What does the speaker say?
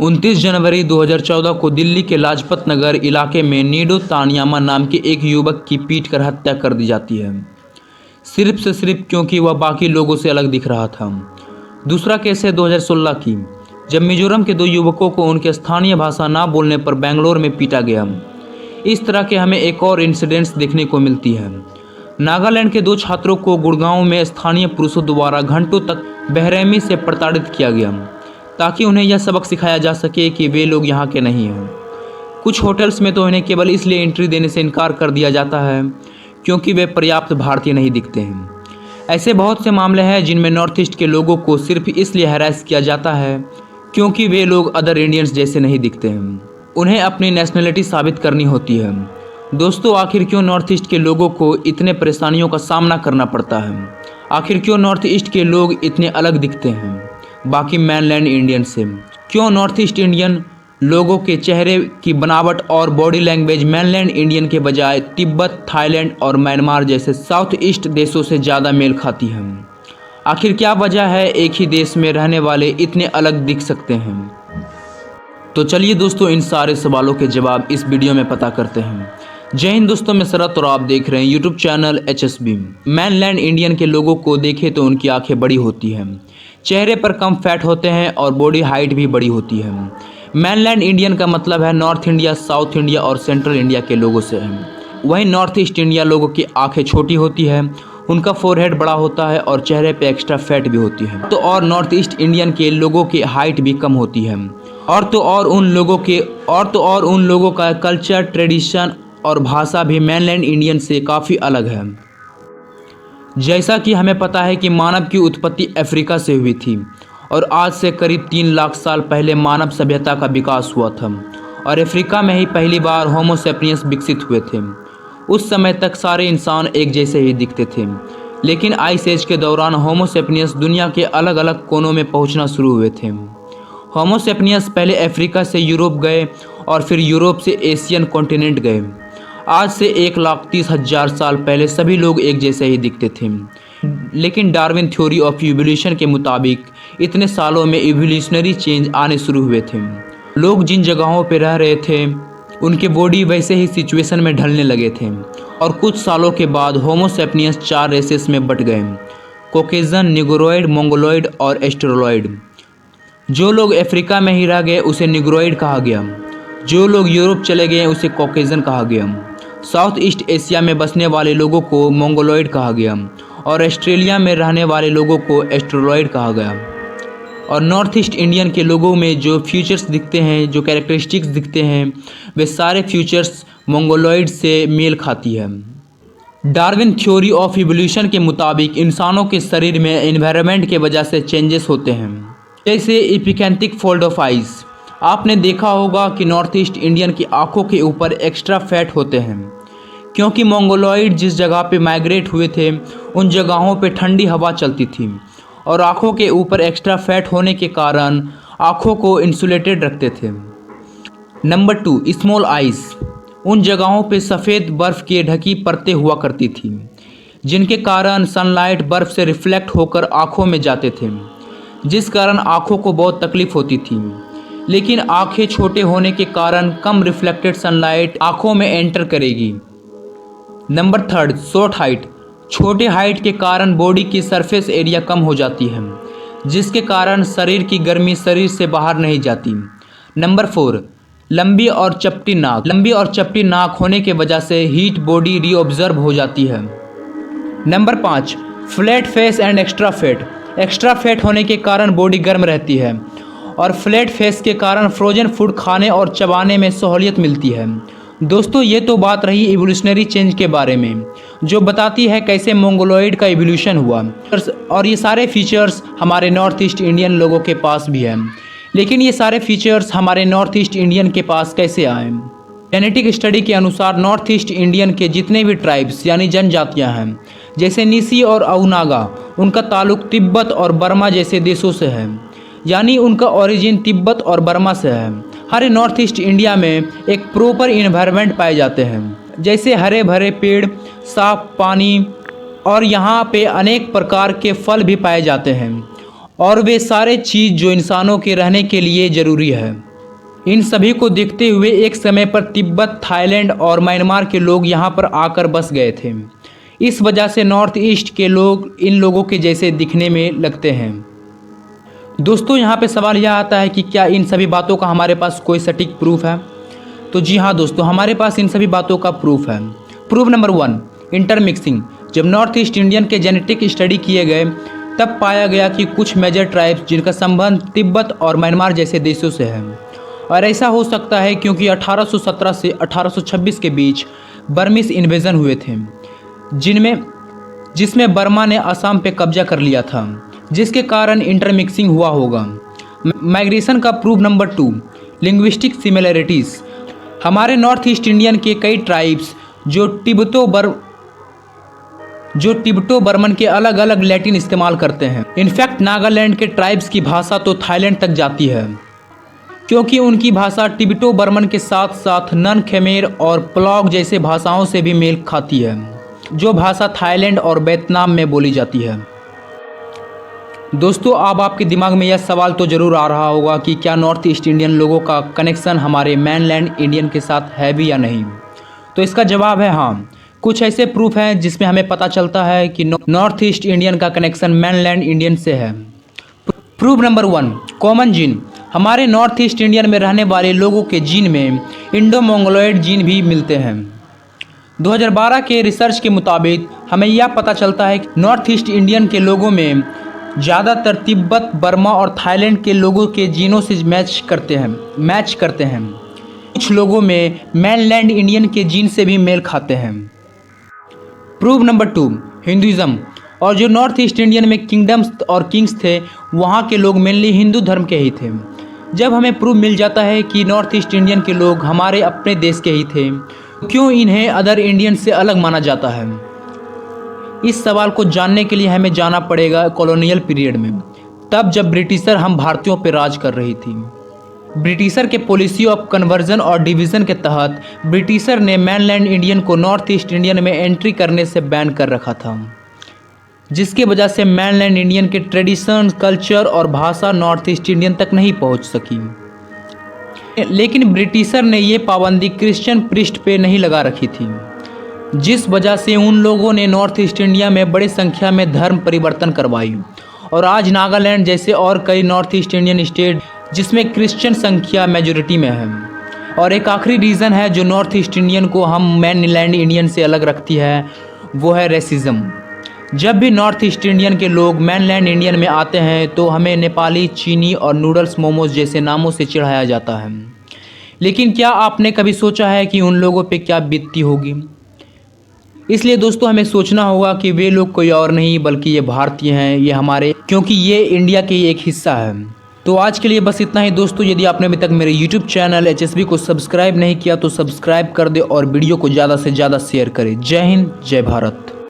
29 जनवरी 2014 को दिल्ली के लाजपत नगर इलाके में नीडो तानियामा नाम के एक युवक की पीट कर हत्या कर दी जाती है, सिर्फ क्योंकि वह बाकी लोगों से अलग दिख रहा था। दूसरा केस है 2016 की, जब मिजोरम के 2 युवकों को उनके स्थानीय भाषा ना बोलने पर बेंगलोर में पीटा गया। इस तरह के हमें एक और इंसिडेंट्स देखने को मिलती है। नागालैंड के 2 छात्रों को गुड़गांव में स्थानीय पुरुषों द्वारा घंटों तक बेरहमी से प्रताड़ित किया गया, ताकि उन्हें यह सबक सिखाया जा सके कि वे लोग यहाँ के नहीं हैं। कुछ होटल्स में तो इन्हें केवल इसलिए एंट्री देने से इनकार कर दिया जाता है क्योंकि वे पर्याप्त भारतीय नहीं दिखते हैं। ऐसे बहुत से मामले हैं जिनमें नॉर्थ ईस्ट के लोगों को सिर्फ इसलिए हैरेस किया जाता है क्योंकि वे लोग अदर इंडियंस जैसे नहीं दिखते हैं। उन्हें अपनी नेशनलिटी साबित करनी होती है। दोस्तों, आखिर क्यों नॉर्थ ईस्ट के लोगों को इतने परेशानियों का सामना करना पड़ता है? आखिर क्यों नॉर्थ ईस्ट के लोग इतने अलग दिखते हैं बाकी मैनलैंड इंडियन से? क्यों नॉर्थ ईस्ट इंडियन लोगों के चेहरे की बनावट और बॉडी लैंग्वेज मैनलैंड इंडियन के बजाय तिब्बत, थाईलैंड और म्यांमार जैसे साउथ ईस्ट देशों से ज़्यादा मेल खाती है? आखिर क्या वजह है एक ही देश में रहने वाले इतने अलग दिख सकते हैं? तो चलिए दोस्तों, इन सारे सवालों के जवाब इस वीडियो में पता करते हैं। जय हिंद दोस्तों, मैं शरत और आप देख रहे हैं YouTube channel HSB। Mainland Indian के लोगों को देखें तो उनकी आंखें बड़ी होती हैं, चेहरे पर कम फैट होते हैं और बॉडी हाइट भी बड़ी होती है। मैनलैंड इंडियन का मतलब है नॉर्थ इंडिया, साउथ इंडिया और सेंट्रल इंडिया के लोगों से है। वहीं नॉर्थ ईस्ट इंडिया लोगों की आंखें छोटी होती है, उनका फोरहेड बड़ा होता है और चेहरे पे एक्स्ट्रा फैट भी होती है। तो और नॉर्थ ईस्ट इंडियन के लोगों की हाइट भी कम होती है। और उन लोगों का कल्चर, ट्रेडिशन और भाषा भी मैनलैंड इंडियन से काफ़ी अलग है। जैसा कि हमें पता है कि मानव की उत्पत्ति अफ्रीका से हुई थी और आज से करीब 3 लाख साल पहले मानव सभ्यता का विकास हुआ था और अफ्रीका में ही पहली बार होमो सेपियंस विकसित हुए थे। उस समय तक सारे इंसान एक जैसे ही दिखते थे, लेकिन आइस एज के दौरान होमो सेपियंस दुनिया के अलग अलग कोनों में पहुंचना शुरू हुए थे। होमो सेपियंस पहले अफ्रीका से यूरोप गए और फिर यूरोप से एशियन कॉन्टिनेंट गए। आज से 1,30,000 साल पहले सभी लोग एक जैसे ही दिखते थे, लेकिन डार्विन थ्योरी ऑफ इवोल्यूशन के मुताबिक इतने सालों में इवोल्यूशनरी चेंज आने शुरू हुए थे। लोग जिन जगहों पर रह रहे थे उनके बॉडी वैसे ही सिचुएशन में ढलने लगे थे और कुछ सालों के बाद होमो सेपियंस 4 रेसेस में बट गए: कॉकेजन, निग्रोइड, मंगोलॉइड और एस्ट्रोलॉइड। जो लोग अफ्रीका में ही रह गए उसे निग्रोइड कहा गया, जो लोग यूरोप चले गए उसे कॉकेजन कहा गया, साउथ ईस्ट एशिया में बसने वाले लोगों को मंगोलॉइड कहा गया और ऑस्ट्रेलिया में रहने वाले लोगों को एस्ट्रोलॉइड कहा गया। और नॉर्थ ईस्ट इंडियन के लोगों में जो फीचर्स दिखते हैं, जो कैरेक्टरिस्टिक्स दिखते हैं, वे सारे फीचर्स मंगोलॉइड से मेल खाती है। डार्विन थ्योरी ऑफ इवोल्यूशन के मुताबिक इंसानों के शरीर में एनवायरनमेंट के वजह से चेंजेस होते हैं, जैसे एपिकेंथिक फोल्ड ऑफ आइज। आपने देखा होगा कि नॉर्थ ईस्ट इंडियन की आंखों के ऊपर एक्स्ट्रा फैट होते हैं क्योंकि मंगोलॉइड जिस जगह पे माइग्रेट हुए थे उन जगहों पे ठंडी हवा चलती थी और आंखों के ऊपर एक्स्ट्रा फैट होने के कारण आंखों को इंसुलेटेड रखते थे। Number 2, small eyes. उन जगहों पे सफ़ेद बर्फ़ की ढकी परतें हुआ करती थी जिनके कारण सनलाइट बर्फ़ से रिफ्लेक्ट होकर आँखों में जाते थे, जिस कारण आँखों को बहुत तकलीफ़ होती थी। लेकिन आँखें छोटे होने के कारण कम रिफ्लेक्टेड सनलाइट आँखों में एंटर करेगी। Number 3, short height. छोटे हाइट के कारण बॉडी की सरफेस एरिया कम हो जाती है, जिसके कारण शरीर की गर्मी शरीर से बाहर नहीं जाती। नंबर 4, लंबी और चपटी नाक। लंबी और चपटी नाक होने के वजह से हीट बॉडी रीऑब्जर्व हो जाती है। Number 5, flat face and extra fat. Extra fat होने के कारण बॉडी गर्म रहती है और फ्लैट फेस के कारण फ्रोजन फूड खाने और चबाने में सहूलियत मिलती है। दोस्तों, ये तो बात रही इवोल्यूशनरी चेंज के बारे में, जो बताती है कैसे मंगोलॉइड का इवोल्यूशन हुआ और ये सारे फीचर्स हमारे नॉर्थ ईस्ट इंडियन लोगों के पास भी हैं। लेकिन ये सारे फीचर्स हमारे नॉर्थ ईस्ट इंडियन के पास कैसे आए? जेनेटिक स्टडी के अनुसार नॉर्थ ईस्ट इंडियन के जितने भी ट्राइब्स यानी जनजातियां हैं, जैसे निसी और अउनागा, उनका ताल्लुक तिब्बत और बर्मा जैसे देशों से है, यानी उनका ओरिजिन तिब्बत और बर्मा से है। हर नॉर्थ ईस्ट इंडिया में एक प्रॉपर इन्वायरमेंट पाए जाते हैं, जैसे हरे भरे पेड़, साफ पानी और यहाँ पे अनेक प्रकार के फल भी पाए जाते हैं और वे सारे चीज़ जो इंसानों के रहने के लिए ज़रूरी है। इन सभी को देखते हुए एक समय पर तिब्बत, थाईलैंड और म्यांमार के लोग यहाँ पर आकर बस गए थे। इस वजह से नॉर्थ ईस्ट के लोग इन लोगों के जैसे दिखने में लगते हैं। दोस्तों, यहाँ पे सवाल यह आता है कि क्या इन सभी बातों का हमारे पास कोई सटीक प्रूफ है? तो जी हाँ दोस्तों, हमारे पास इन सभी बातों का प्रूफ है। Proof number 1, intermixing. जब नॉर्थ ईस्ट इंडियन के जेनेटिक स्टडी किए गए तब पाया गया कि कुछ मेजर ट्राइब्स जिनका संबंध तिब्बत और म्यांमार जैसे देशों से है, और ऐसा हो सकता है क्योंकि 1817 से 1826 के बीच बर्मिस इन्वेजन हुए थे, जिसमें बर्मा ने असम पे कब्जा कर लिया था, जिसके कारण इंटरमिक्सिंग हुआ होगा। माइग्रेशन का प्रूफ नंबर 2, लिंग्विस्टिक सिमिलैरिटीज़। हमारे नॉर्थ ईस्ट इंडियन के कई ट्राइब्स जो टिबेटो बर्मन के अलग अलग लैटिन इस्तेमाल करते हैं। इनफैक्ट नागालैंड के ट्राइब्स की भाषा तो थाईलैंड तक जाती है, क्योंकि उनकी भाषा टिबेटो बर्मन के साथ साथ नन, खेमेर और प्लॉग जैसे भाषाओं से भी मेल खाती है, जो भाषा थाईलैंड और वियतनाम में बोली जाती है। दोस्तों, अब आपके दिमाग में यह सवाल तो ज़रूर आ रहा होगा कि क्या नॉर्थ ईस्ट इंडियन लोगों का कनेक्शन हमारे मैनलैंड इंडियन के साथ है भी या नहीं। तो इसका जवाब है हाँ। कुछ ऐसे प्रूफ हैं जिसमें हमें पता चलता है कि नॉर्थ ईस्ट इंडियन का कनेक्शन मैनलैंड इंडियन से है। Proof number 1, common gene. हमारे नॉर्थ ईस्ट इंडियन में रहने वाले लोगों के जीन में इंडो मंगोलॉयड जीन भी मिलते हैं। 2012 के रिसर्च के मुताबिक हमें यह पता चलता है कि नॉर्थ ईस्ट इंडियन के लोगों में ज़्यादातर तिब्बत, बर्मा और थाईलैंड के लोगों के जीनों से मैच करते हैं। कुछ लोगों में मैनलैंड इंडियन के जीन से भी मेल खाते हैं। Proof number 2, Hinduism. और जो नॉर्थ ईस्ट इंडियन में किंगडम्स और किंग्स थे, वहाँ के लोग मेनली हिंदू धर्म के ही थे। जब हमें प्रूफ मिल जाता है कि नॉर्थ ईस्ट इंडियन के लोग हमारे अपने देश के ही थे, तो क्यों इन्हें अदर इंडियन से अलग माना जाता है? इस सवाल को जानने के लिए हमें जाना पड़ेगा कॉलोनियल पीरियड में, तब जब ब्रिटिशर हम भारतीयों पर राज कर रही थी। ब्रिटिशर के पॉलिसी ऑफ कन्वर्जन और डिवीज़न के तहत ब्रिटिशर ने मैनलैंड इंडियन को नॉर्थ ईस्ट इंडियन में एंट्री करने से बैन कर रखा था, जिसकी वजह से मैनलैंड इंडियन के ट्रेडिशन, कल्चर और भाषा नॉर्थ ईस्ट इंडियन तक नहीं पहुंच सकी। लेकिन ब्रिटिशर ने ये पाबंदी क्रिश्चियन प्रीस्ट पे नहीं लगा रखी थी, जिस वजह से उन लोगों ने नॉर्थ ईस्ट इंडिया में बड़ी संख्या में धर्म परिवर्तन करवाई, और आज नागालैंड जैसे और कई नॉर्थ ईस्ट इंडियन स्टेट जिसमें क्रिश्चियन संख्या मेजोरिटी में है। और एक आखिरी रीज़न है जो नॉर्थ ईस्ट इंडियन को हम मैनलैंड इंडियन से अलग रखती है, वो है रेसिज्म। जब भी नॉर्थ ईस्ट इंडियन के लोग मैनलैंड इंडियन में आते हैं तो हमें नेपाली, चीनी और नूडल्स, मोमोज जैसे नामों से चिढ़ाया जाता है। लेकिन क्या आपने कभी सोचा है कि उन लोगों पे क्या बीतती होगी? इसलिए दोस्तों, हमें सोचना होगा कि वे लोग कोई और नहीं बल्कि ये भारतीय हैं, ये हमारे, क्योंकि ये इंडिया के एक हिस्सा है। तो आज के लिए बस इतना ही दोस्तों। यदि आपने अभी तक मेरे YouTube चैनल HSB को सब्सक्राइब नहीं किया तो सब्सक्राइब कर दे और वीडियो को ज़्यादा से ज़्यादा शेयर करें। जय हिंद, जय भारत।